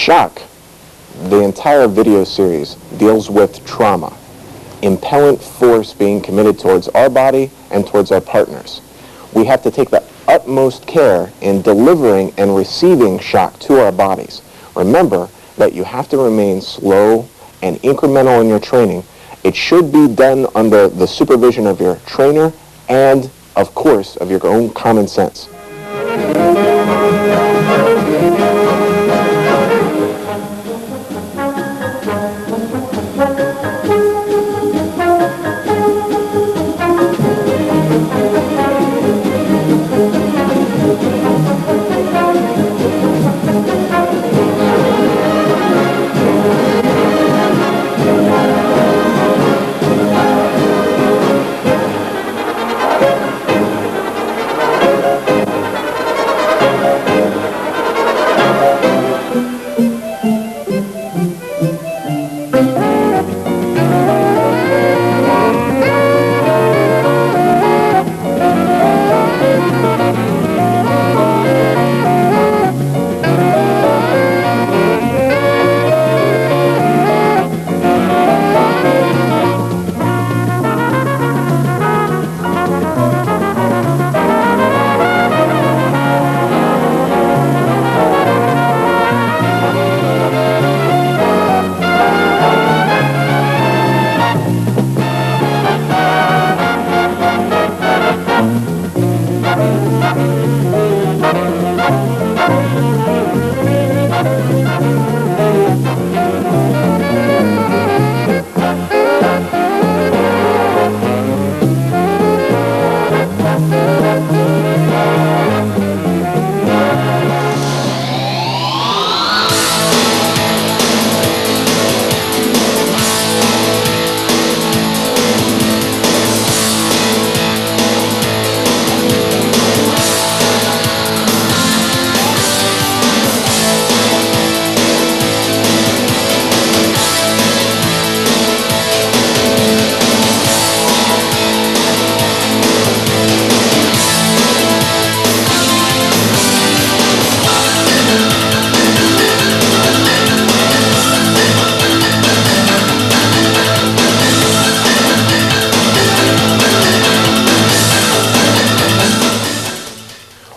Shock, the entire video series, deals with trauma, impellent force being committed towards our body and towards our partners. We have to take the utmost care in delivering and receiving shock to our bodies. Remember that you have to remain slow and incremental in your training. It should be done under the supervision of your trainer and, of course, of your own common sense.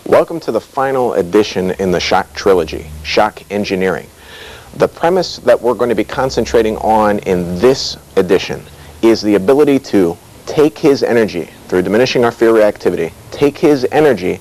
Welcome to the final edition in the Shock trilogy, Shock Engineering. The premise that we're going to be concentrating on in this edition is the ability to take his energy through diminishing our fear reactivity, take his energy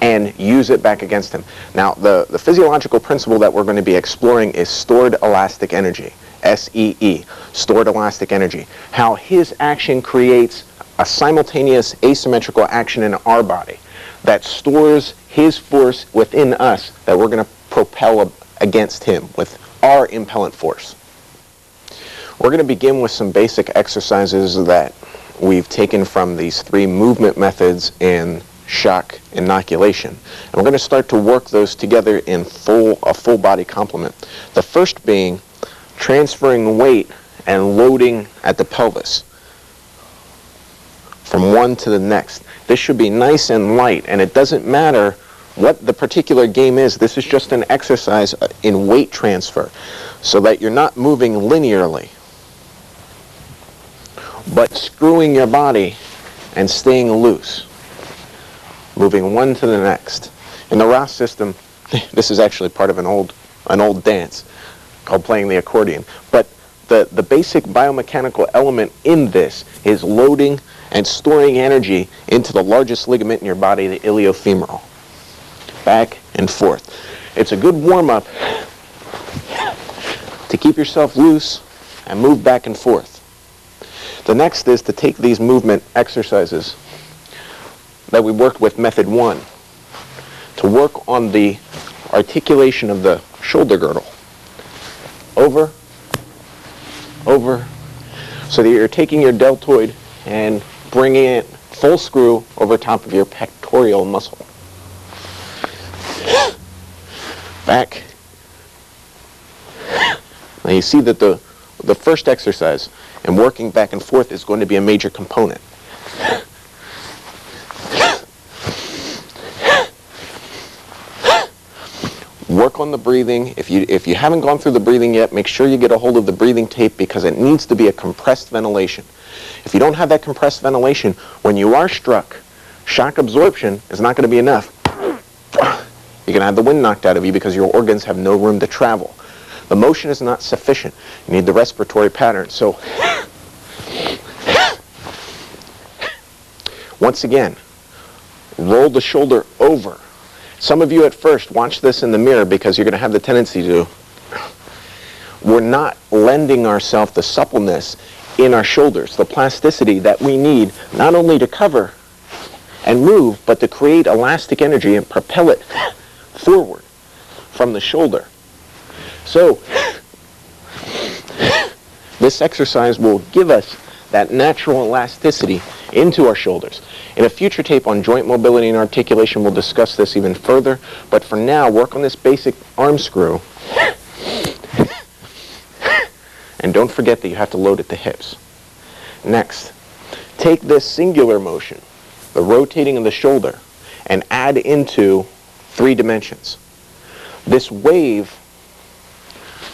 and use it back against him. Now, the physiological principle that we're going to be exploring is stored elastic energy, SEE, stored elastic energy. How his action creates a simultaneous asymmetrical action in our body that stores his force within us that we're going to propel against him with our impellent force. We're going to begin with some basic exercises that we've taken from these three movement methods in shock inoculation. And we're going to start to work those together in a full body complement. The first being transferring weight and loading at the pelvis from one to the next. This should be nice and light, and it doesn't matter what the particular game is. This is just an exercise in weight transfer so that you're not moving linearly, but screwing your body and staying loose, moving one to the next. In the Ross system, this is actually part of an old dance called playing the accordion. But the basic biomechanical element in this is loading and storing energy into the largest ligament in your body, the iliofemoral. Back and forth. It's a good warm-up to keep yourself loose and move back and forth. The next is to take these movement exercises that we worked with method 1 to work on the articulation of the shoulder girdle. Over, so that you're taking your deltoid and bringing it full screw over top of your pectoral muscle. Back. Now you see that the first exercise and working back and forth is going to be a major component. Work work on the breathing. If you haven't gone through the breathing yet, make sure you get a hold of the breathing tape because it needs to be a compressed ventilation. If you don't have that compressed ventilation, when you are struck, shock absorption is not going to be enough. You're going to have the wind knocked out of you because your organs have no room to travel. The motion is not sufficient. You need the respiratory pattern. So, once again, roll the shoulder over. Some of you at first watch this in the mirror because you're going to have the tendency to. We're not lending ourselves the suppleness in our shoulders, the plasticity that we need not only to cover and move, but to create elastic energy and propel it forward from the shoulder. So, this exercise will give us that natural elasticity into our shoulders. In a future tape on joint mobility and articulation, we'll discuss this even further, but for now, work on this basic arm screw. And don't forget that you have to load at the hips. Next, take this singular motion, the rotating of the shoulder, and add into 3 dimensions. This wave,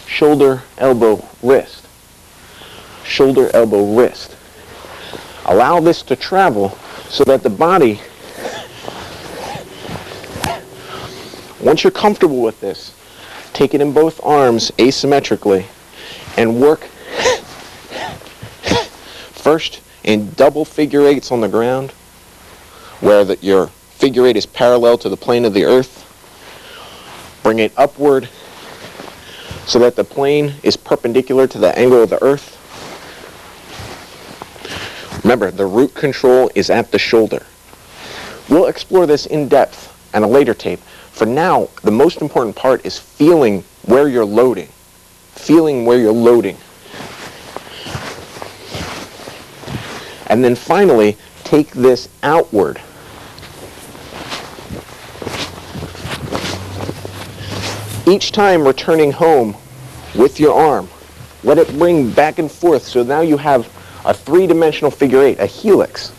shoulder, elbow, wrist. Shoulder, elbow, wrist. Allow this to travel so that the body, once you're comfortable with this, take it in both arms asymmetrically and work first in double figure 8s on the ground where your figure 8 is parallel to the plane of the earth. Bring it upward so that the plane is perpendicular to the angle of the earth. Remember, the root control is at the shoulder. We'll explore this in depth on a later tape. For now, the most important part is feeling where you're loading. Feeling where you're loading. And then finally, take this outward. Each time returning home with your arm, let it bring back and forth so now you have a 3-dimensional figure 8, a helix.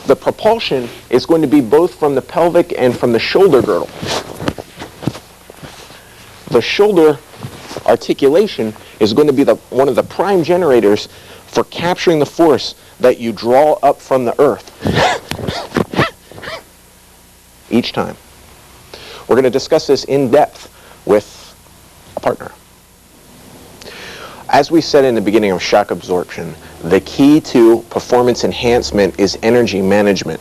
The propulsion is going to be both from the pelvic and from the shoulder girdle. The shoulder articulation is going to be one of the prime generators for capturing the force that you draw up from the earth each time. We're going to discuss this in depth with a partner. As we said in the beginning of shock absorption, the key to performance enhancement is energy management.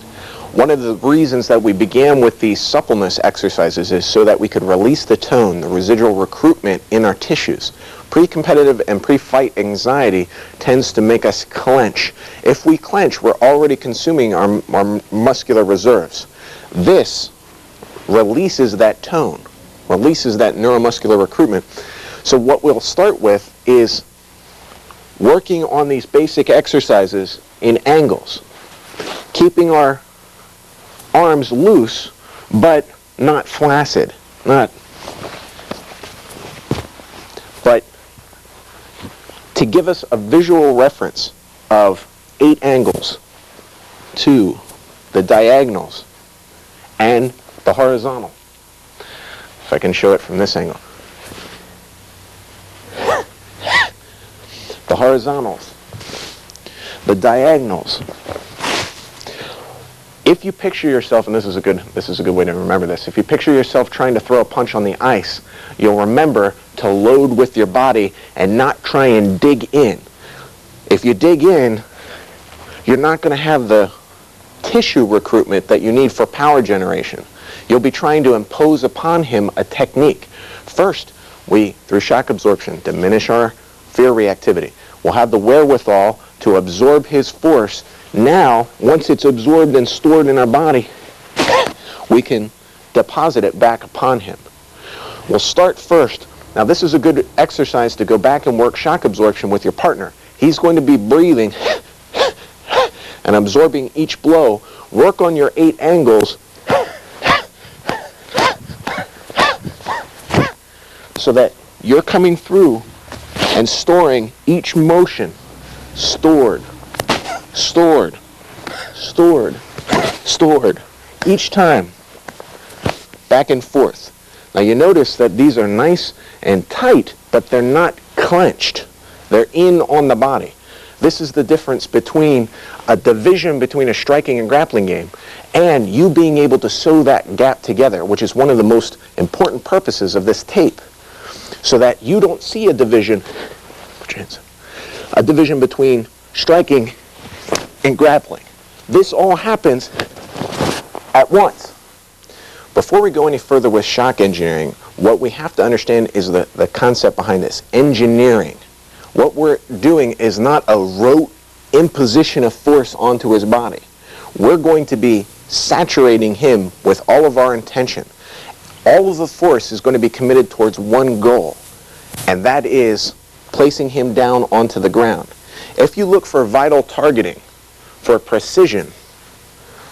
One of the reasons that we began with these suppleness exercises is so that we could release the tone, the residual recruitment in our tissues. Pre-competitive and pre-fight anxiety tends to make us clench. If we clench, we're already consuming our muscular reserves. This releases that tone, releases that neuromuscular recruitment. So what we'll start with is working on these basic exercises in angles, keeping our arms loose but not flaccid, but to give us a visual reference of 8 angles, 2, the diagonals, and the horizontal. If I can show it from this angle. The horizontals, the diagonals. If you picture yourself, and this is a good way to remember this, if you picture yourself trying to throw a punch on the ice, you'll remember to load with your body and not try and dig in. If you dig in, you're not going to have the tissue recruitment that you need for power generation. You'll be trying to impose upon him a technique. First, we, through shock absorption, diminish our fear reactivity. We'll have the wherewithal to absorb his force. Now, once it's absorbed and stored in our body, we can deposit it back upon him. We'll start first. Now, this is a good exercise to go back and work shock absorption with your partner. He's going to be breathing and absorbing each blow. Work on your 8 angles so that you're coming through and storing each motion. Stored, stored, stored, stored. Each time. back and forth. Now you notice that these are nice and tight, but they're not clenched. They're in on the body. This is the difference between a division between a striking and grappling game and you being able to sew that gap together, which is one of the most important purposes of this tape, so that you don't see a division between striking and grappling. This all happens at once. Before we go any further with shock engineering, what we have to understand is the concept behind this. Engineering. What we're doing is not a rote imposition of force onto his body. We're going to be saturating him with all of our intention. All of the force is going to be committed towards one goal, and that is placing him down onto the ground. If you look for vital targeting, for precision,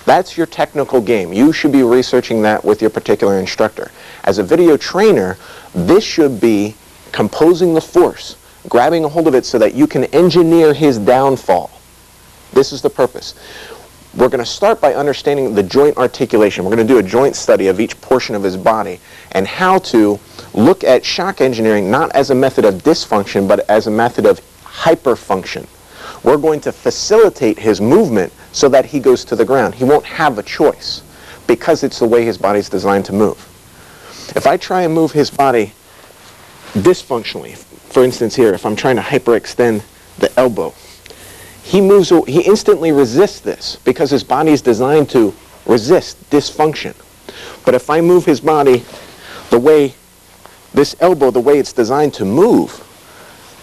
that's your technical game. You should be researching that with your particular instructor. As a video trainer, this should be composing the force, grabbing a hold of it so that you can engineer his downfall. This is the purpose. We're going to start by understanding the joint articulation. We're going to do a joint study of each portion of his body and how to look at shock engineering not as a method of dysfunction, but as a method of hyperfunction. We're going to facilitate his movement so that he goes to the ground. He won't have a choice because it's the way his body's designed to move. If I try and move his body dysfunctionally, for instance here, if I'm trying to hyperextend the elbow, he instantly resists this because his body is designed to resist dysfunction. But if I move his body the way, this elbow, the way it's designed to move,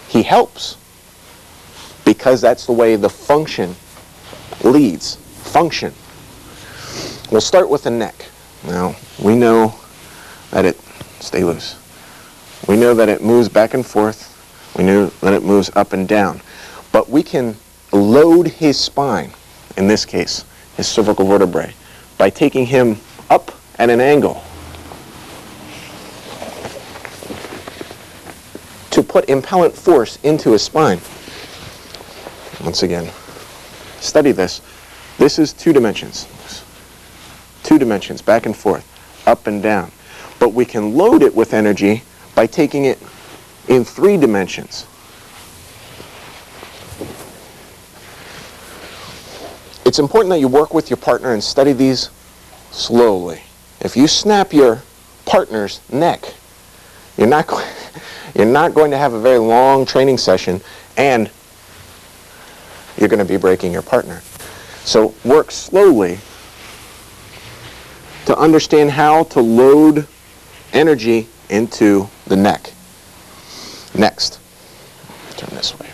he helps because that's the way the function leads. Function. We'll start with the neck. Now, we know that stay loose. We know that it moves back and forth. We know that it moves up and down. But we can load his spine, in this case, his cervical vertebrae, by taking him up at an angle to put impellant force into his spine. Once again, study this. This is 2 dimensions. 2 dimensions, back and forth, up and down. But we can load it with energy by taking it in 3 dimensions. It's important that you work with your partner and study these slowly. If you snap your partner's neck, you're not going to have a very long training session, and you're going to be breaking your partner. So work slowly to understand how to load energy into the neck. Next, turn this way.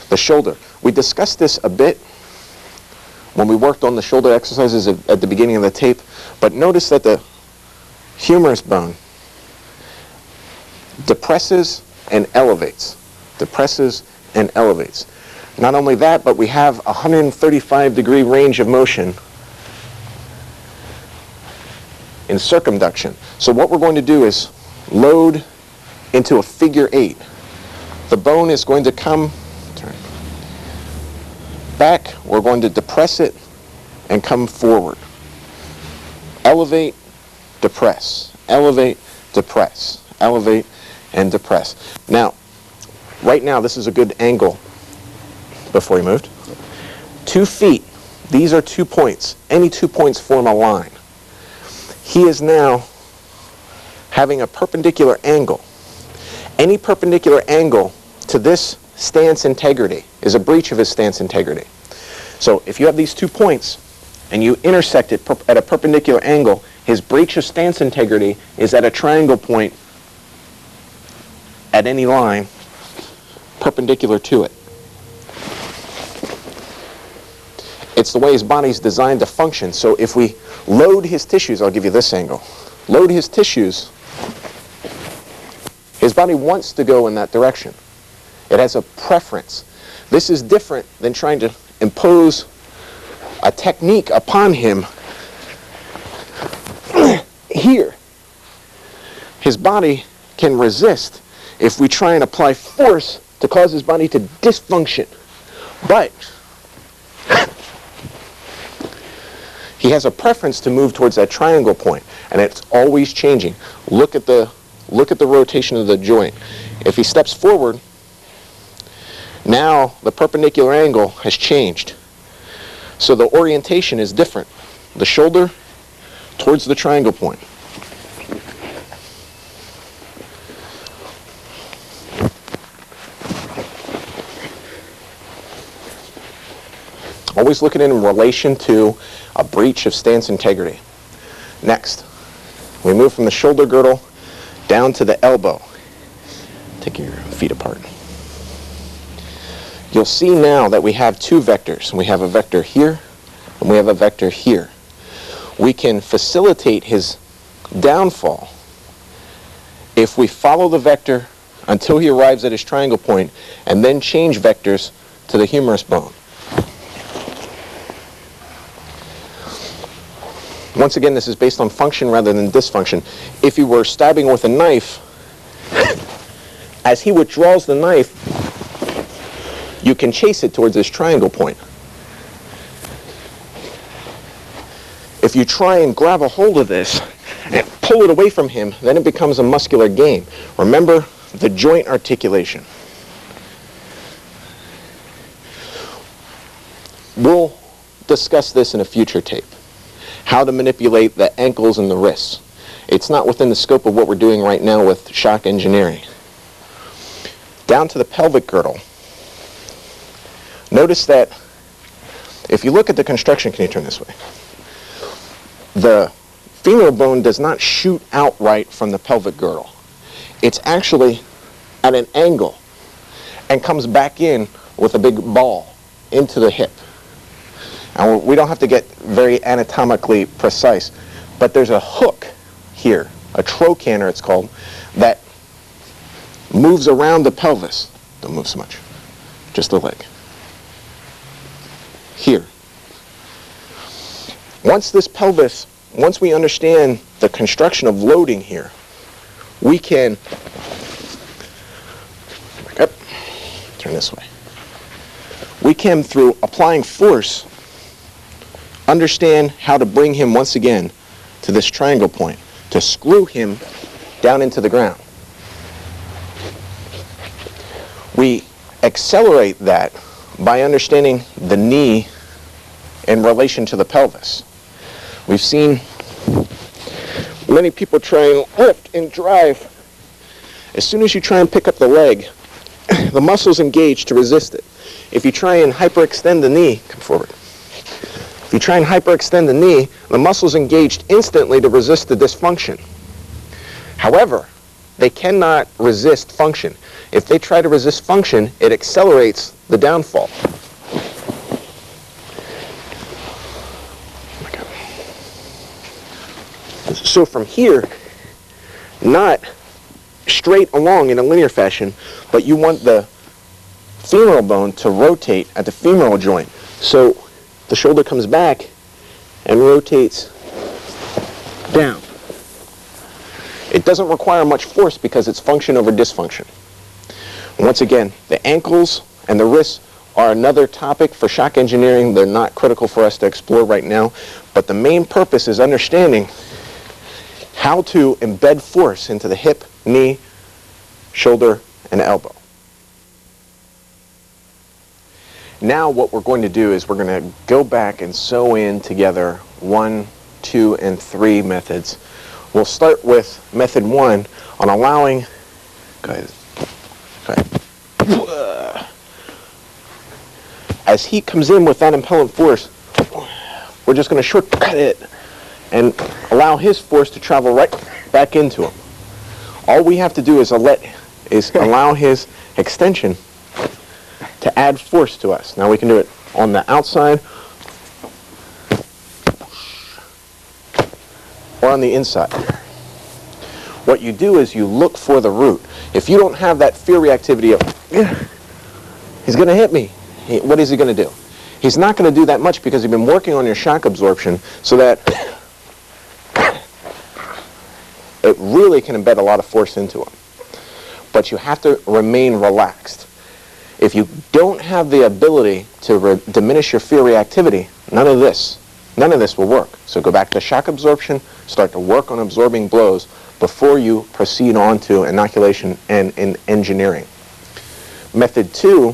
The shoulder. We discussed this a bit when we worked on the shoulder exercises at the beginning of the tape, but notice that the humerus bone depresses and elevates. Depresses and elevates. Not only that, but we have a 135-degree range of motion in circumduction. So what we're going to do is load into a figure 8. The bone is going to come back. We're going to depress it and come forward. Elevate, depress. Elevate, depress. Elevate, and depress. Now, right now, this is a good angle before he moved. 2 feet. These are 2 points. Any 2 points form a line. He is now having a perpendicular angle. Any perpendicular angle to this stance integrity is a breach of his stance integrity. So if you have these 2 points and you intersect it at a perpendicular angle, his breach of stance integrity is at a triangle point at any line perpendicular to it. It's the way his body's designed to function. So if we load his tissues, I'll give you this angle. Load his tissues, his body wants to go in that direction. It has a preference. This is different than trying to impose a technique upon him. Here, his body can resist if we try and apply force to cause his body to dysfunction. But He has a preference to move towards that triangle point, and it's always changing. Look at the rotation of the joint. If he steps forward, now the perpendicular angle has changed. So the orientation is different. The shoulder towards the triangle point. Always look at it in relation to a breach of stance integrity. Next, we move from the shoulder girdle down to the elbow. Take your feet apart. You'll see now that we have two vectors. We have a vector here, and we have a vector here. We can facilitate his downfall if we follow the vector until he arrives at his triangle point, and then change vectors to the humerus bone. Once again, this is based on function rather than dysfunction. If he were stabbing with a knife, as he withdraws the knife, you can chase it towards this triangle point. If you try and grab a hold of this and pull it away from him, then it becomes a muscular game. Remember the joint articulation. We'll discuss this in a future tape. How to manipulate the ankles and the wrists. It's not within the scope of what we're doing right now with shock engineering. Down to the pelvic girdle. Notice that if you look at the construction, can you turn this way? The femoral bone does not shoot outright from the pelvic girdle. It's actually at an angle and comes back in with a big ball into the hip. Now, we don't have to get very anatomically precise, but there's a hook here, a trochanter it's called, that moves around the pelvis. Don't move so much, just the leg. Here. Once we understand the construction of loading here, we can, back up, turn this way. We can, through applying force, understand how to bring him once again to this triangle point, to screw him down into the ground. We accelerate that by understanding the knee in relation to the pelvis. We've seen many people try and lift and drive. As soon as you try and pick up the leg, the muscles engage to resist it. If you try and hyperextend the knee, come forward. If you try and hyperextend the knee, the muscles engaged instantly to resist the dysfunction. However, they cannot resist function. If they try to resist function, it accelerates the downfall. So from here, not straight along in a linear fashion, but you want the femoral bone to rotate at the femoral joint. So the shoulder comes back and rotates down. It doesn't require much force because it's function over dysfunction. Once again, the ankles and the wrists are another topic for shock engineering. They're not critical for us to explore right now, but the main purpose is understanding how to embed force into the hip, knee, shoulder, and elbow. Now what we're going to do is we're going to go back and sew in together 1, 2, and 3 methods. We'll start with method 1 on allowing, go ahead. As he comes in with that impellant force, we're just going to shortcut it and allow his force to travel right back into him. All we have to do is allow his extension to add force to us. Now we can do it on the outside or on the inside. What you do is you look for the root. If you don't have that fear reactivity of, he's going to hit me, what is he going to do? He's not going to do that much because you've been working on your shock absorption so that it really can embed a lot of force into him. But you have to remain relaxed. If you don't have the ability to diminish your fear reactivity, none of this none of this will work. So go back to shock absorption, start to work on absorbing blows before you proceed on to inoculation and engineering. Method 2,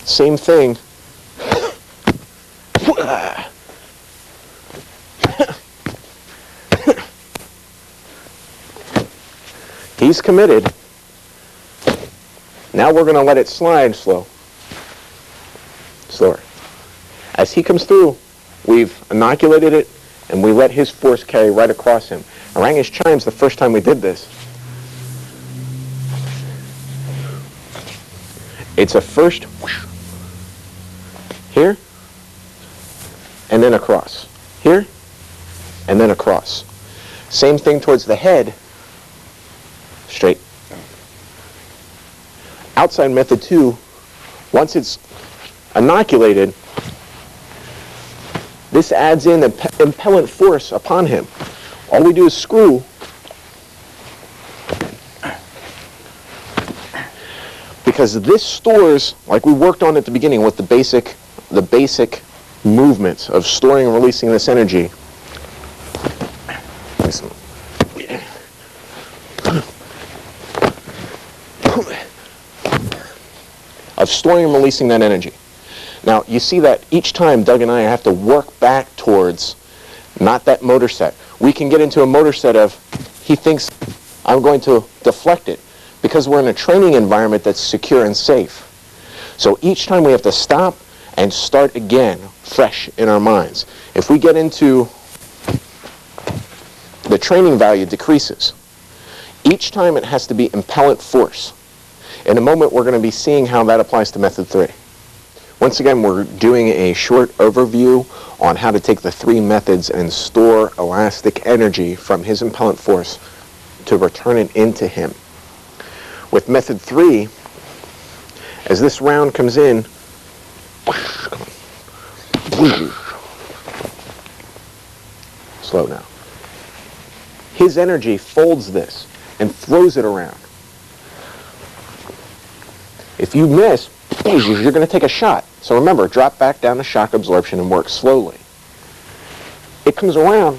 same thing. He's committed. Now we're going to let it slide slower. As he comes through, we've inoculated it, and we let his force carry right across him. I rang his chimes the first time we did this. It's a first here, and then across. Here, and then across. Same thing towards the head. Straight. Outside method 2, once it's inoculated, this adds in impellent force upon him. All we do is screw. Because this stores, like we worked on at the beginning with the basic movements of storing and releasing this energy. Of storing and releasing that energy. Now, you see that each time Doug and I have to work back towards not that motor set. We can get into a motor set of, he thinks I'm going to deflect it, because we're in a training environment that's secure and safe. So each time we have to stop and start again, fresh in our minds. If we get into, the training value decreases. Each time it has to be impellent force. In a moment, we're going to be seeing how that applies to method 3. Once again, we're doing a short overview on how to take the 3 methods and store elastic energy from his impellent force to return it into him. With method 3, as this round comes in, slow now. His energy folds this and throws it around. If you miss, you're going to take a shot. So remember, drop back down to shock absorption and work slowly. It comes around.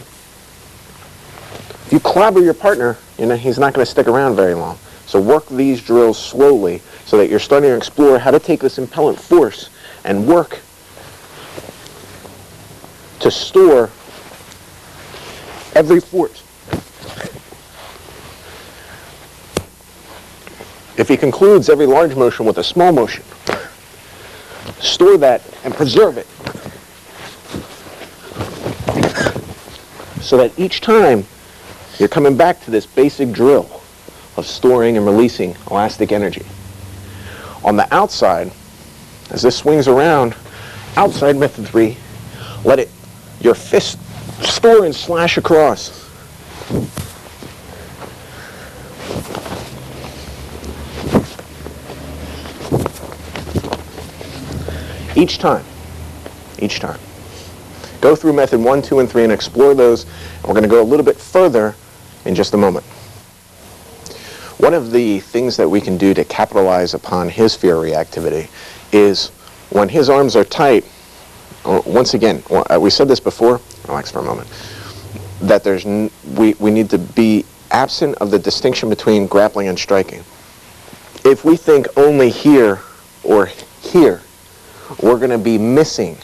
If you clobber your partner, he's not going to stick around very long. So work these drills slowly so that you're starting to explore how to take this impellent force and work to store every force. If he concludes every large motion with a small motion, store that and preserve it so that each time you're coming back to this basic drill of storing and releasing elastic energy. On the outside, as this swings around, outside method 3, let your fist store and slash across. Each time. Go through method 1, 2, and 3 and explore those. And we're going to go a little bit further in just a moment. One of the things that we can do to capitalize upon his fear reactivity is when his arms are tight, once again, we said this before, relax for a moment, that we need to be absent of the distinction between grappling and striking. If we think only here or here, we're going to be missing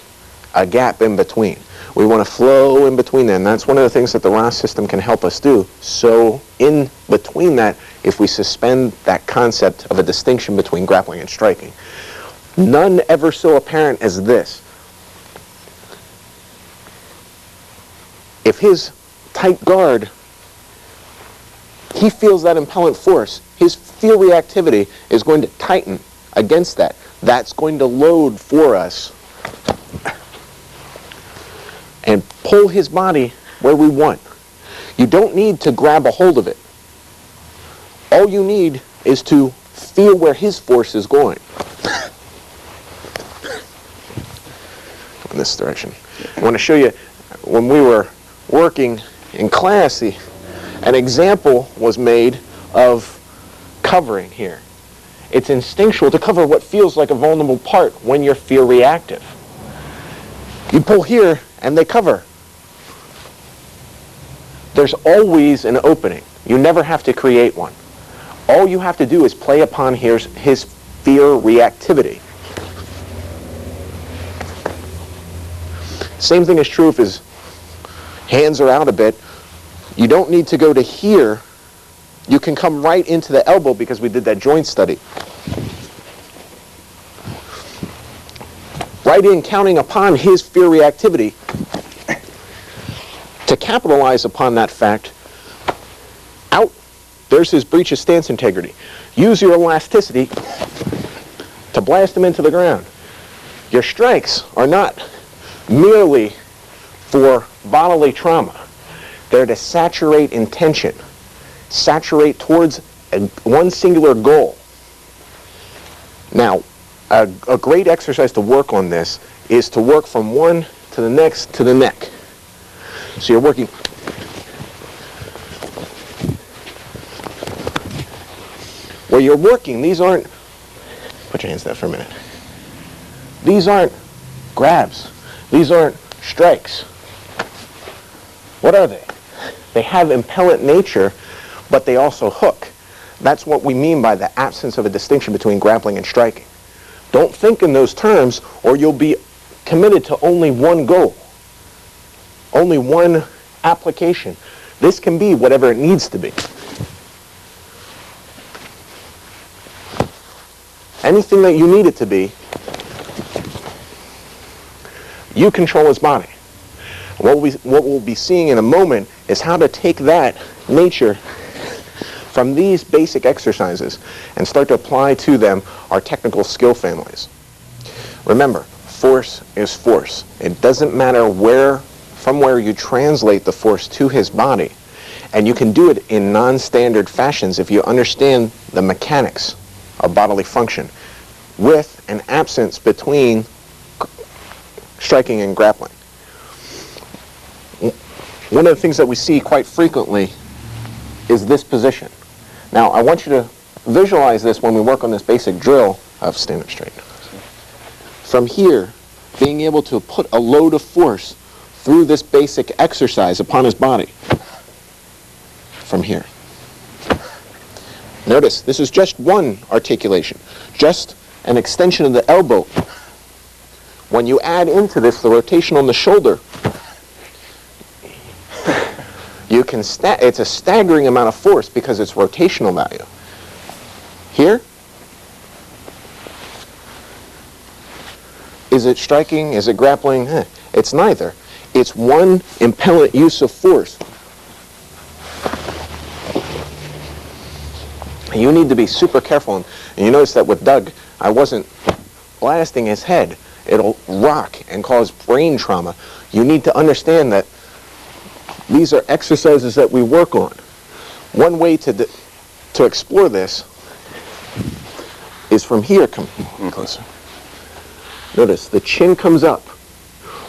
a gap in between. We want to flow in between them. That's one of the things that the ROS system can help us do. So in between that, if we suspend that concept of a distinction between grappling and striking, none ever so apparent as this. If his tight guard, he feels that impellent force, his fear reactivity is going to tighten against that. That's going to load for us and pull his body where we want. You don't need to grab a hold of it. All you need is to feel where his force is going. In this direction. I want to show you, when we were working in class, an example was made of covering here. It's instinctual to cover what feels like a vulnerable part when you're fear reactive. You pull here and they cover. there's always an opening. You never have to create one. All you have to do is play upon his fear reactivity. Same thing is true if his hands are out a bit. You don't need to go to here. You can come right into the elbow because we did that joint study. Right in, counting upon his fear reactivity to capitalize upon that fact. Out. There's his breach of stance integrity. Use your elasticity to blast him into the ground. Your strikes are not merely for bodily trauma. They're to saturate intention, saturate towards one singular goal. Now, a great exercise to work on this is to work from one to the next to the neck. So you're working. Where you're working, these aren't, put your hands down for a minute. These aren't grabs. These aren't strikes. What are they? They have impellent nature, but they also hook. That's what we mean by the absence of a distinction between grappling and striking. Don't think in those terms, or you'll be committed to only one goal, only one application. This can be whatever it needs to be. Anything that you need it to be, you control his body. What we'll be seeing in a moment is how to take that nature from these basic exercises and start to apply to them our technical skill families. Remember, force is force. It doesn't matter from where you translate the force to his body, and you can do it in non-standard fashions if you understand the mechanics of bodily function, with an absence between striking and grappling. One of the things that we see quite frequently is this position. Now, I want you to visualize this when we work on this basic drill of stand up straight. From here, being able to put a load of force through this basic exercise upon his body. From here. Notice, this is just one articulation, just an extension of the elbow. When you add into this the rotation on the shoulder, you can it's a staggering amount of force because it's rotational value. Here, is it striking? Is it grappling? It's neither. It's one impellent use of force. You need to be super careful. And you notice that with Doug, I wasn't blasting his head. It'll rock and cause brain trauma. You need to understand that these are exercises that we work on. One way to explore this is from here. Come closer. Notice the chin comes up.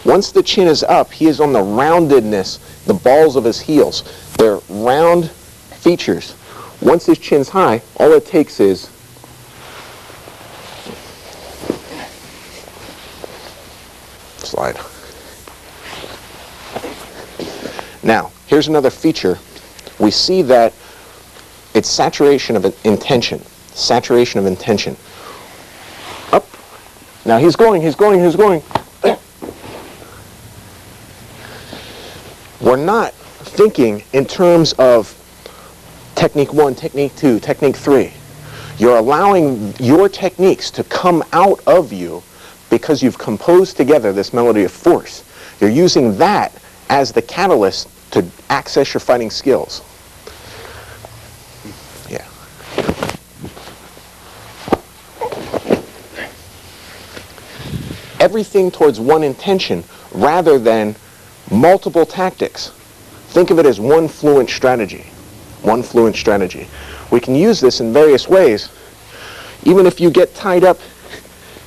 Once the chin is up, he is on the roundedness, the balls of his heels. They're round features. Once his chin's high, all it takes is slide. Now, here's another feature. We see that it's saturation of intention. Saturation of intention. Up. Now he's going. We're not thinking in terms of technique 1, technique 2, technique 3. You're allowing your techniques to come out of you because you've composed together this melody of force. You're using that as the catalyst to access your fighting skills. Yeah. Everything towards one intention rather than multiple tactics. Think of it as one fluent strategy. One fluent strategy. We can use this in various ways. Even if you get tied up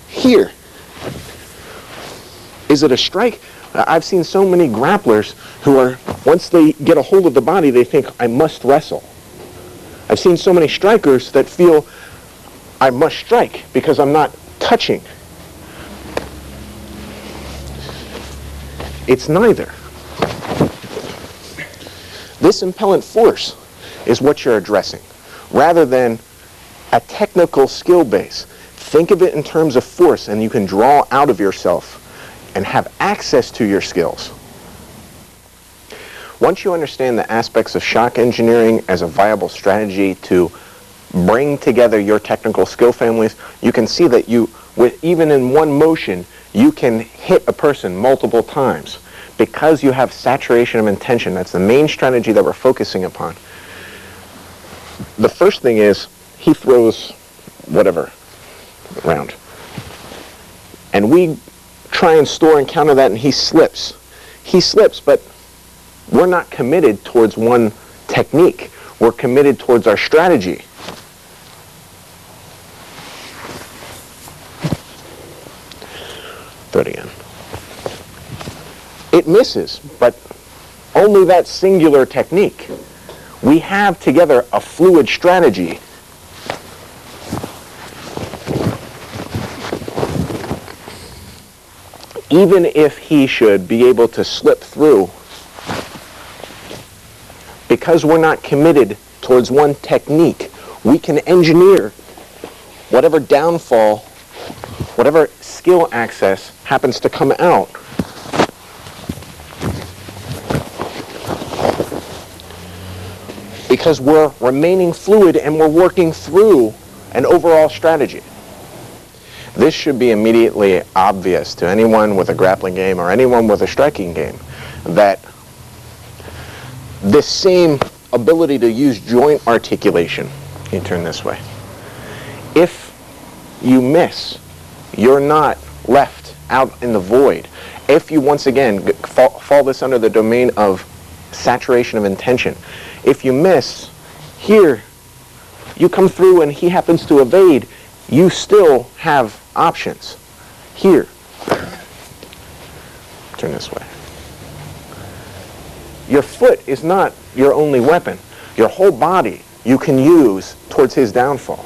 here. Is it a strike? I've seen so many grapplers who are, once they get a hold of the body, they think, I must wrestle. I've seen so many strikers that feel, I must strike because I'm not touching. It's neither. This impellant force is what you're addressing, rather than a technical skill base. Think of it in terms of force, and you can draw out of yourself and have access to your skills. Once you understand the aspects of shock engineering as a viable strategy to bring together your technical skill families, you can see that even in one motion, you can hit a person multiple times because you have saturation of intention. That's the main strategy that we're focusing upon. The first thing is he throws whatever round, and we try and store and counter that, and he slips. He slips, but we're not committed towards one technique. We're committed towards our strategy. Throw it again. It misses, but only that singular technique. We have together a fluid strategy. Even if he should be able to slip through, because we're not committed towards one technique, we can engineer whatever downfall, whatever skill access happens to come out. Because we're remaining fluid and we're working through an overall strategy. This should be immediately obvious to anyone with a grappling game or anyone with a striking game, that this same ability to use joint articulation, you turn this way. If you miss, you're not left out in the void. If you once again fall this under the domain of saturation of intention, if you miss here, you come through and he happens to evade, you still have options. Here, turn this way. Your foot is not your only weapon. Your whole body you can use towards his downfall.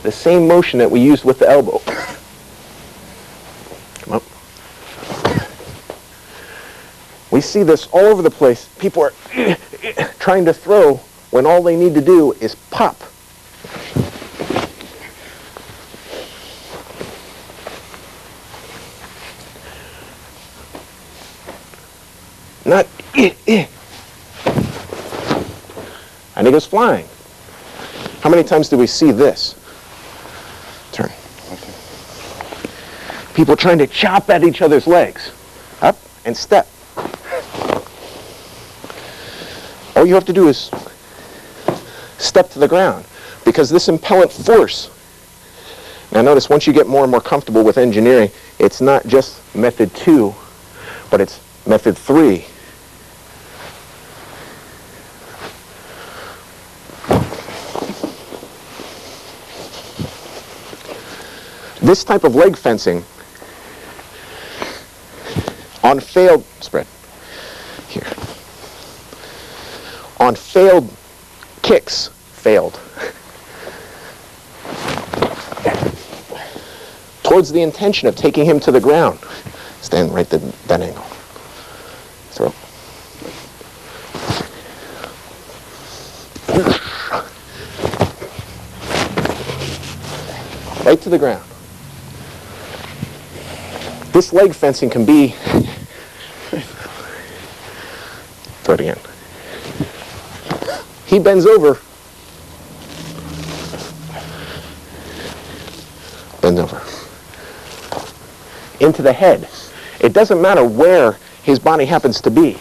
The same motion that we used with the elbow. Come up. We see this all over the place. People are trying to throw when all they need to do is pop. Not and he goes flying. How many times do we see this? Turn. Okay. People trying to chop at each other's legs. Up and step. All you have to do is step to the ground, because this impellant force. Now notice, once you get more and more comfortable with engineering, it's not just method 2, but it's method 3. This type of leg fencing on failed spread here. On failed kicks, failed. Towards the intention of taking him to the ground. Stand right at that angle. Throw. Right to the ground. This leg fencing can be, throw it again. He bends over, bends over, into the head. It doesn't matter where his body happens to be.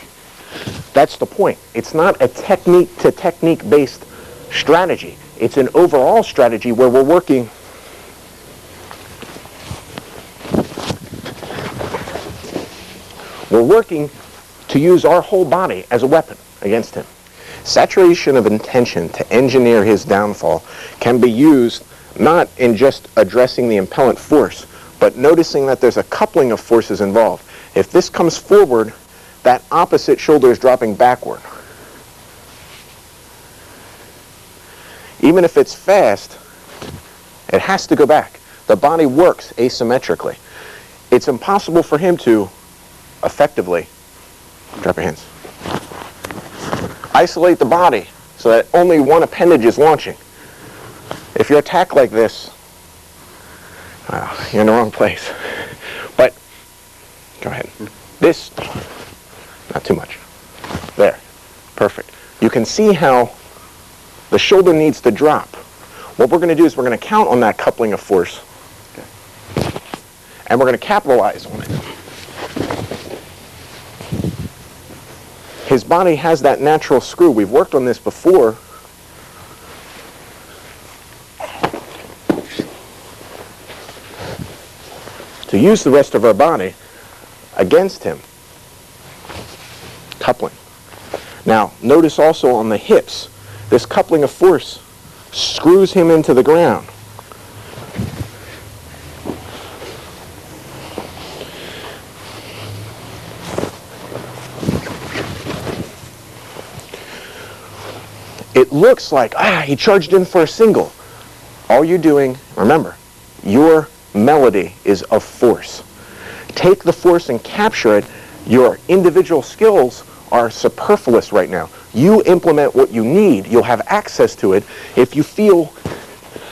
That's the point. It's not a technique to technique based strategy. It's an overall strategy where we're working to use our whole body as a weapon against him. Saturation of intention to engineer his downfall can be used not in just addressing the impellant force, but noticing that there's a coupling of forces involved. If this comes forward, that opposite shoulder is dropping backward. Even if it's fast, it has to go back. The body works asymmetrically. It's impossible for him to effectively, drop your hands, Isolate the body so that only one appendage is launching. If you're attacked like this, you're in the wrong place. But, go ahead. This, not too much. There, perfect. You can see how the shoulder needs to drop. What we're going to do is we're going to count on that coupling of force. Okay. And we're going to capitalize on it. His body has that natural screw. We've worked on this before. To use the rest of our body against him. Coupling. Now, notice also on the hips, this coupling of force screws him into the ground. It looks like, he charged in for a single. All you're doing, remember, your melody is of force. Take the force and capture it. Your individual skills are superfluous right now. You implement what you need. You'll have access to it if you feel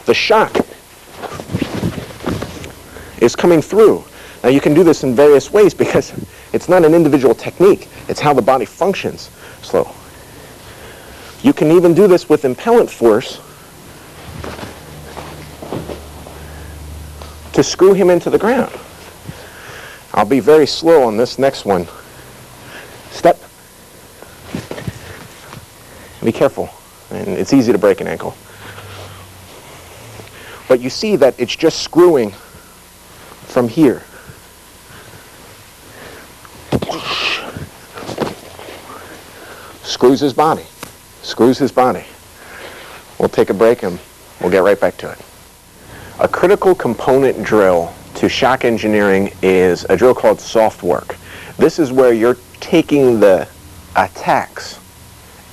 the shock is coming through. Now you can do this in various ways because it's not an individual technique. It's how the body functions. Slow. You can even do this with impellant force to screw him into the ground. I'll be very slow on this next one. Step. Be careful. And it's easy to break an ankle. But you see that it's just screwing from here. Screws his body. Screws his body. We'll take a break and we'll get right back to it. A critical component drill to shock engineering is a drill called soft work. This is where you're taking the attacks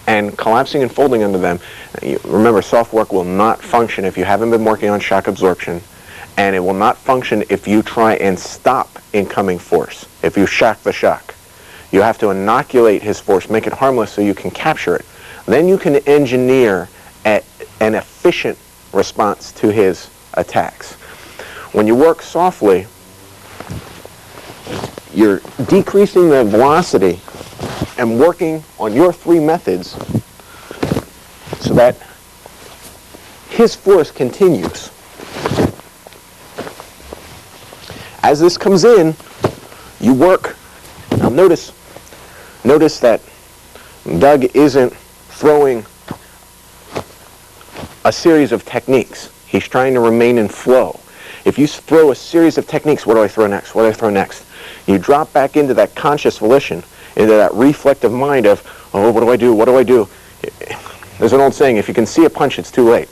and collapsing and folding under them. Remember, soft work will not function if you haven't been working on shock absorption, and it will not function if you try and stop incoming force, if you shock the shock. You have to inoculate his force, make it harmless so you can capture it. Then you can engineer an efficient response to his attacks. When you work softly, you're decreasing the velocity and working on your three methods so that his force continues. As this comes in, you work. Now notice that Doug isn't throwing a series of techniques. He's trying to remain in flow. If you throw a series of techniques, what do I throw next? What do I throw next? You drop back into that conscious volition, into that reflective mind of, oh, what do I do? What do I do? There's an old saying, if you can see a punch, it's too late.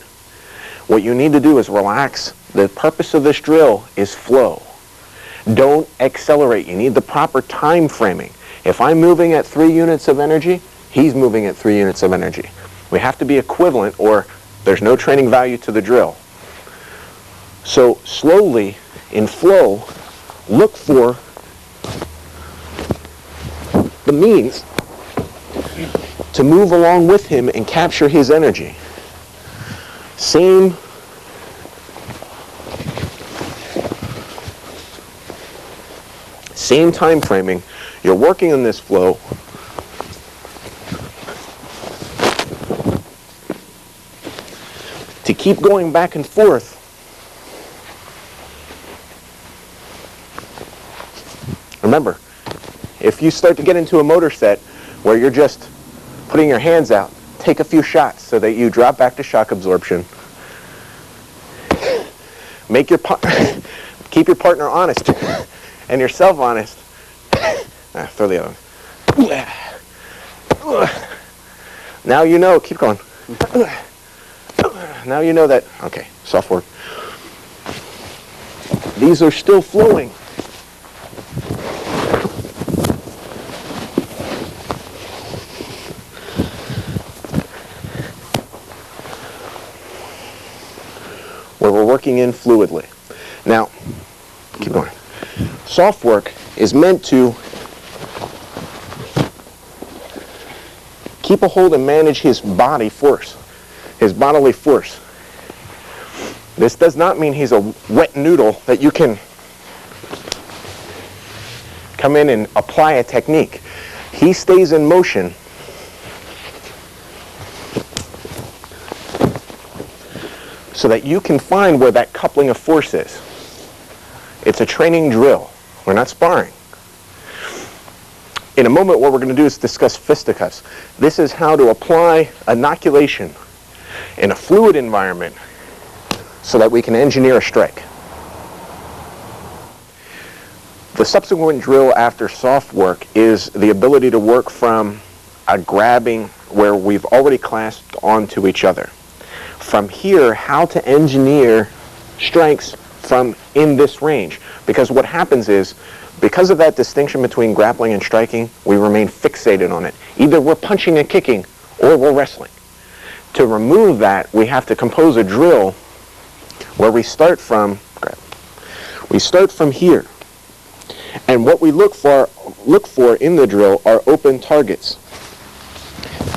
What you need to do is relax. The purpose of this drill is flow. Don't accelerate. You need the proper time framing. If I'm moving at 3 units of energy, he's moving at 3 units of energy. We have to be equivalent or there's no training value to the drill. So slowly, in flow, look for the means to move along with him and capture his energy. Same time framing. You're working on this flow. To keep going back and forth, remember, if you start to get into a motor set where you're just putting your hands out, take a few shots so that you drop back to shock absorption. Make your keep your partner honest and yourself honest. Throw the other one. Now you know, keep going. Now you know that, okay, soft work. These are still flowing. Where we're working in fluidly. Now, keep going. Soft work is meant to keep a hold and manage his body force, his bodily force. This does not mean he's a wet noodle that you can come in and apply a technique. He stays in motion so that you can find where that coupling of force is. It's a training drill. We're not sparring. In a moment, what we're going to do is discuss fisticuffs. This is how to apply inoculation in a fluid environment so that we can engineer a strike. The subsequent drill after soft work is the ability to work from a grabbing where we've already clasped onto each other. From here, how to engineer strikes from in this range. Because what happens is, because of that distinction between grappling and striking, we remain fixated on it. Either we're punching and kicking or we're wrestling. To remove that, we have to compose a drill where we start from here. And what we look for in the drill are open targets.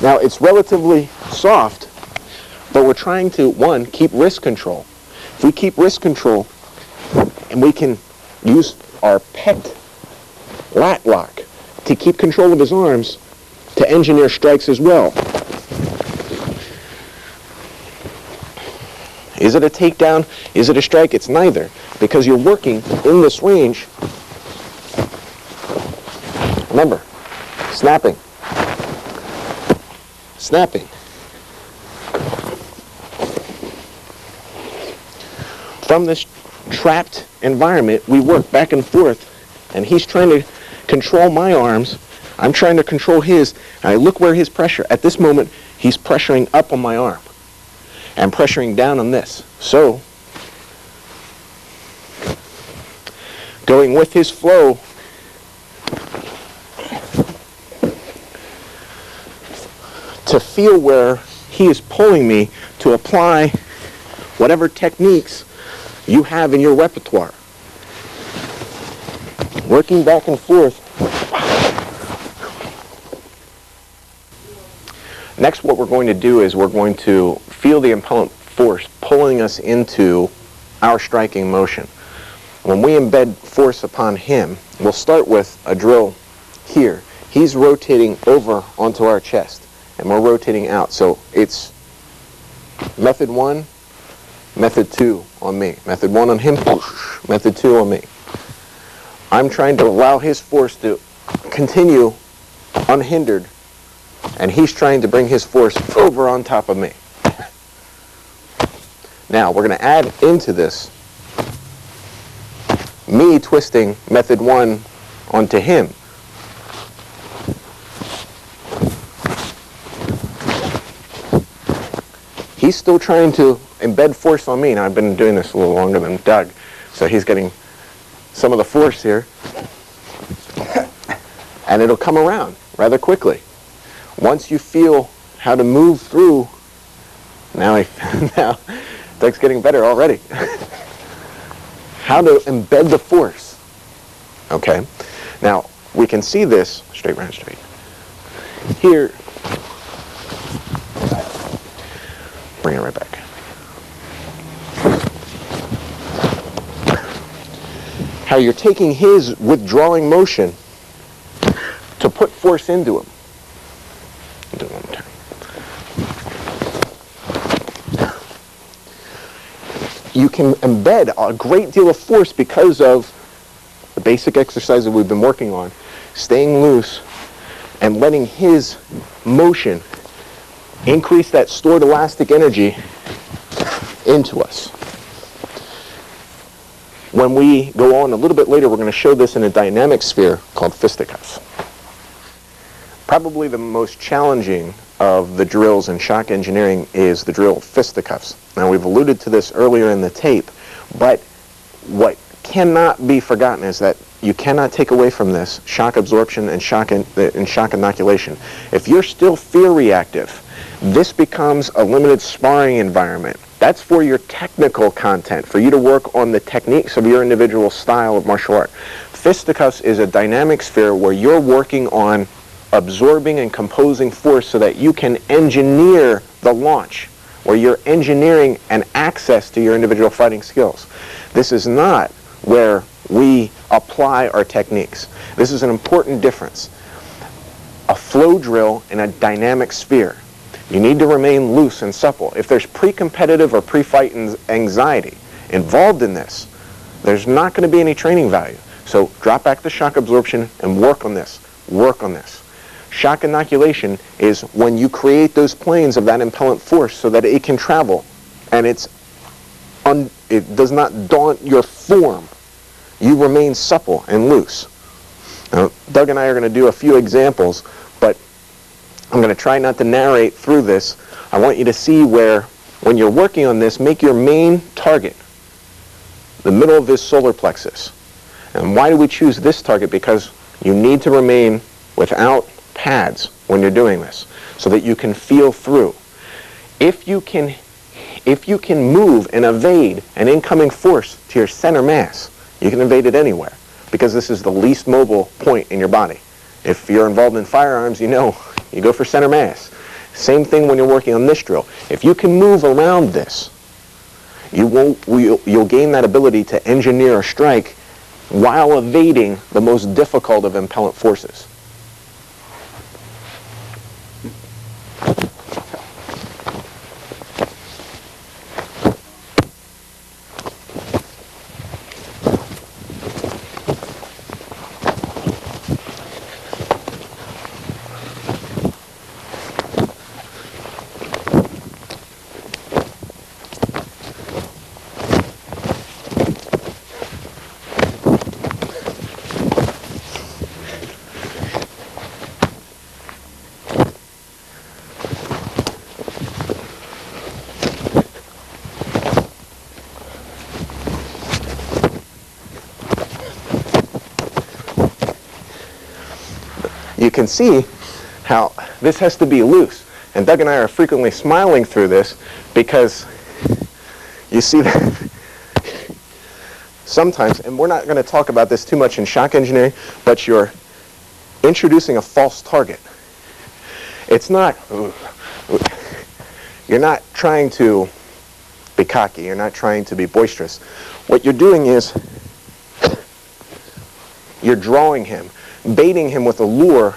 Now, it's relatively soft, but we're trying to, one, keep wrist control. If we keep wrist control, and we can use our pec lat lock to keep control of his arms to engineer strikes as well. Is it a takedown? Is it a strike? It's neither, because you're working in this range. Remember, snapping. Snapping. From this trapped environment, we work back and forth, and he's trying to control my arms. I'm trying to control his. And I look where his pressure. At this moment, he's pressuring up on my arm and pressuring down on this. So, going with his flow, to feel where he is pulling me to apply whatever techniques you have in your repertoire. Working back and forth. Next, what we're going to do is we're going to feel the impellant force pulling us into our striking motion. When we embed force upon him, we'll start with a drill here. He's rotating over onto our chest, and we're rotating out. So it's method 1, method 2 on me. Method 1 on him, push. Method 2 on me. I'm trying to allow his force to continue unhindered, and he's trying to bring his force over on top of me. Now, we're going to add into this me twisting method 1 onto him. He's still trying to embed force on me. Now, I've been doing this a little longer than Doug, so he's getting some of the force here. And it'll come around rather quickly. Once you feel how to move through, now Doug's getting better already. How to embed the force. Okay? Now, we can see this, straight round straight. Here, bring it right back. How you're taking his withdrawing motion to put force into him. I'll do it one more time. You can embed a great deal of force because of the basic exercise that we've been working on, staying loose and letting his motion increase that stored elastic energy into us. When we go on a little bit later, we're going to show this in a dynamic sphere called fisticuffs. Probably the most challenging of the drills in shock engineering is the drill fisticuffs. Now, we've alluded to this earlier in the tape, but what cannot be forgotten is that you cannot take away from this shock absorption and shock inoculation. If you're still fear reactive, this becomes a limited sparring environment. That's for your technical content, for you to work on the techniques of your individual style of martial art. Fisticuffs is a dynamic sphere where you're working on absorbing and composing force so that you can engineer the launch, where you're engineering an access to your individual fighting skills. This is not where we apply our techniques. This is an important difference. A flow drill in a dynamic sphere. You need to remain loose and supple. If there's pre-competitive or pre-fight anxiety involved in this, there's not going to be any training value. So drop back the shock absorption and work on this. Work on this. Shock inoculation is when you create those planes of that impellant force so that it can travel, and it does not daunt your form. You remain supple and loose. Now, Doug and I are going to do a few examples, but I'm going to try not to narrate through this. I want you to see where, when you're working on this, make your main target the middle of this solar plexus. And why do we choose this target? Because you need to remain without pads when you're doing this, so that you can feel through. If you can move and evade an incoming force to your center mass, you can evade it anywhere, because this is the least mobile point in your body. If you're involved in firearms, you know, you go for center mass. Same thing when you're working on this drill. If you can move around this, you'll gain that ability to engineer a strike while evading the most difficult of impellant forces. You can see how this has to be loose. And Doug and I are frequently smiling through this because you see that sometimes, and we're not going to talk about this too much in shock engineering, but you're introducing a false target. It's not, you're not trying to be cocky, you're not trying to be boisterous. What you're doing is you're drawing him, baiting him with a lure,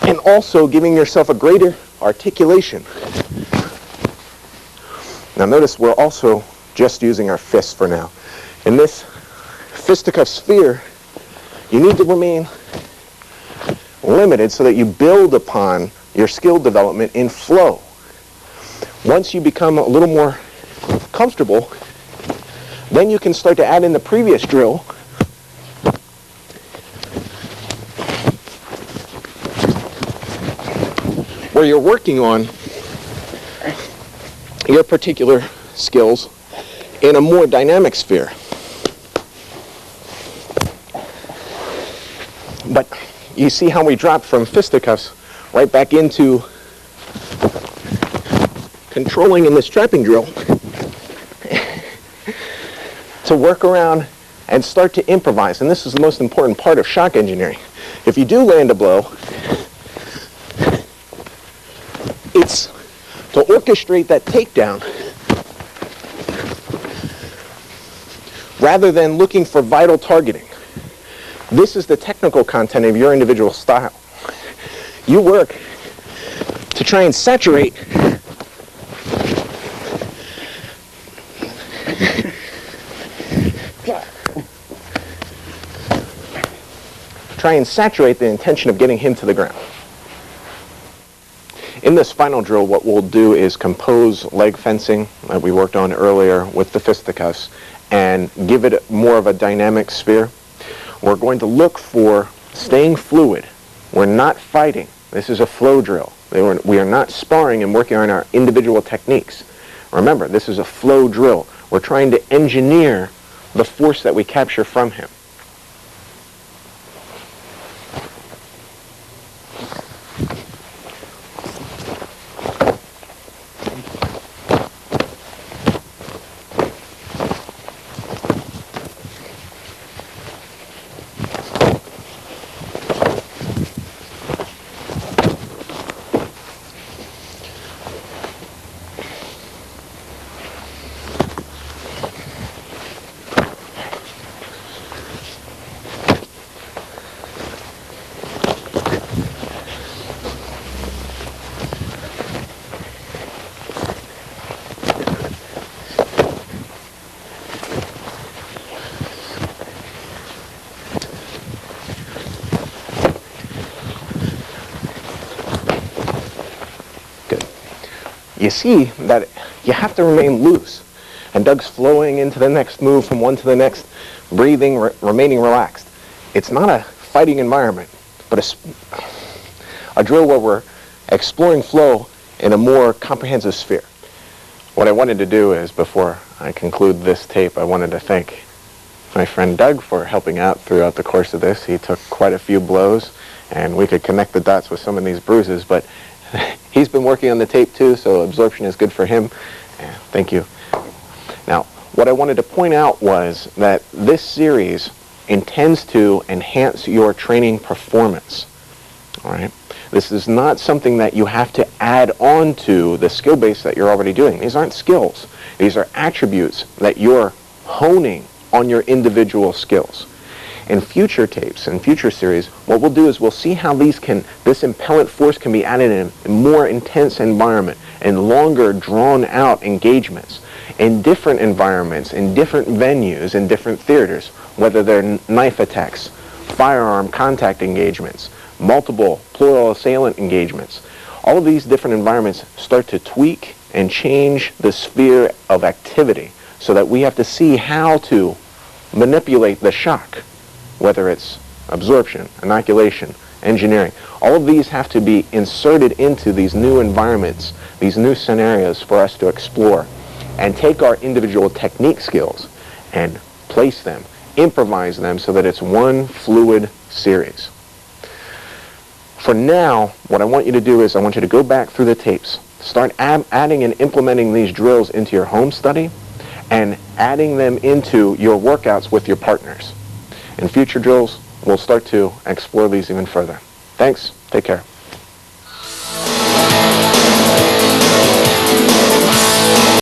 and also giving yourself a greater articulation. Now notice we're also just using our fists for now. In this fisticuff sphere, you need to remain limited so that you build upon your skill development in flow. Once you become a little more comfortable, then you can start to add in the previous drill where you're working on your particular skills in a more dynamic sphere. But you see how we dropped from fisticuffs right back into controlling in this trapping drill to work around and start to improvise. And this is the most important part of shock engineering. If you do land a blow, it's to orchestrate that takedown rather than looking for vital targeting. This is the technical content of your individual style. You work to try and saturate the intention of getting him to the ground. In this final drill, what we'll do is compose leg fencing that we worked on earlier with the fisticuffs and give it more of a dynamic sphere. We're going to look for staying fluid. We're not fighting. This is a flow drill. We are not sparring and working on our individual techniques. Remember, this is a flow drill. We're trying to engineer the force that we capture from him. you see that you have to remain loose. And Doug's flowing into the next move from one to the next, breathing, remaining relaxed. It's not a fighting environment, but a drill where we're exploring flow in a more comprehensive sphere. What I wanted to do is, before I conclude this tape, I wanted to thank my friend Doug for helping out throughout the course of this. He took quite a few blows, and we could connect the dots with some of these bruises, but he's been working on the tape too, so absorption is good for him. Thank you. Now, what I wanted to point out was that this series intends to enhance your training performance. All right? This is not something that you have to add on to the skill base that you're already doing. These aren't skills. These are attributes that you're honing on your individual skills. In future tapes, in future series, what we'll do is we'll see how this impellent force can be added in a more intense environment and longer drawn out engagements in different environments, in different venues, in different theaters, whether they're knife attacks, firearm contact engagements, multiple plural assailant engagements. All of these different environments start to tweak and change the sphere of activity so that we have to see how to manipulate the shock, whether it's absorption, inoculation, engineering. All of these have to be inserted into these new environments, these new scenarios for us to explore and take our individual technique skills and place them, improvise them so that it's one fluid series. For now, what I want you to do is I want you to go back through the tapes, start adding and implementing these drills into your home study and adding them into your workouts with your partners. In future drills, we'll start to explore these even further. Thanks. Take care.